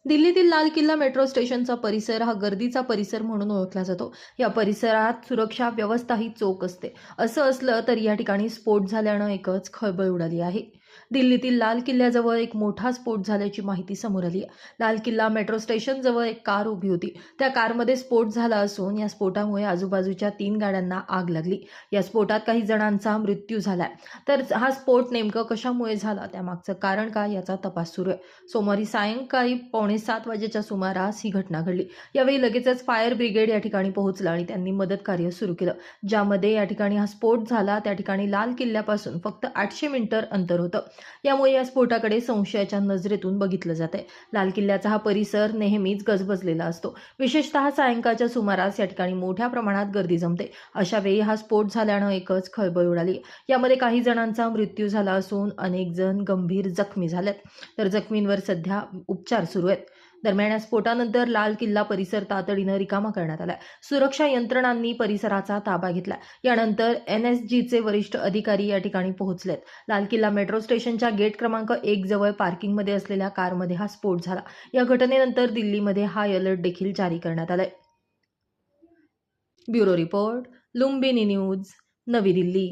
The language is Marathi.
दिल्लीतील लाल किल्ला मेट्रो स्टेशनचा परिसर हा गर्दीचा परिसर म्हणून ओळखला जातो. या परिसरात सुरक्षा व्यवस्था ही चोख असते. असं असलं तरी या ठिकाणी स्फोट झाल्यानं एकच खळबळ उडाली आहे. दिल्लीतील लाल किल्ल्याजवळ एक मोठा स्फोट झाल्याची माहिती समोर आली आहे. लाल किल्ला मेट्रो स्टेशनजवळ एक कार उभी होती. त्या कारमध्ये स्फोट झाला असून या स्फोटामुळे आजूबाजूच्या 3 गाड्यांना आग लागली. या स्फोटात काही जणांचा मृत्यू झालाय. तर हा स्फोट नेमकं कशामुळे झाला, त्यामागचं कारण काय याचा तपास सुरू आहे. सोमवारी सायंकाळी 6:45 वाजेच्या सुमारास ही घटना घडली. यावेळी लगेचच फायर ब्रिगेड या ठिकाणी पोहोचलं आणि त्यांनी मदत कार्य सुरू केलं. ज्यामध्ये या ठिकाणी हा स्फोट झाला त्या ठिकाणी लाल किल्ल्यापासून फक्त 800 मीटर अंतर होतं. यामुळे या स्फोटाकडे संशयाच्या नजरेतून बघितलं जातंय. लाल किल्ल्याचा हा परिसर नेहमीच गजबजलेला असतो. विशेषतः सायंकाळच्या सुमारास या ठिकाणी मोठ्या प्रमाणात गर्दी जमते. अशा वेळी हा स्फोट झाल्यानं एकच खळबळ उडाली. यामध्ये काही जणांचा मृत्यू झाला असून अनेक जण गंभीर जखमी झालेत. तर जखमींवर सध्या उपचार सुरू आहेत. दरम्यान या स्फोटानंतर लाल किल्ला परिसर तातडीनं रिकामा करण्यात आलाय. सुरक्षा यंत्रणांनी परिसराचा ताबा घेतला. यानंतर NSGचे वरिष्ठ अधिकारी या ठिकाणी पोहोचलेत. लाल किल्ला मेट्रो स्टेशनच्या गेट क्रमांक 1 जवळ पार्किंगमध्ये असलेल्या कारमध्ये हा स्फोट झाला. या घटनेनंतर दिल्लीमध्ये हाय अलर्ट देखील जारी करण्यात आलाय. ब्युरो रिपोर्ट, लुंबिनी न्यूज, नवी दिल्ली.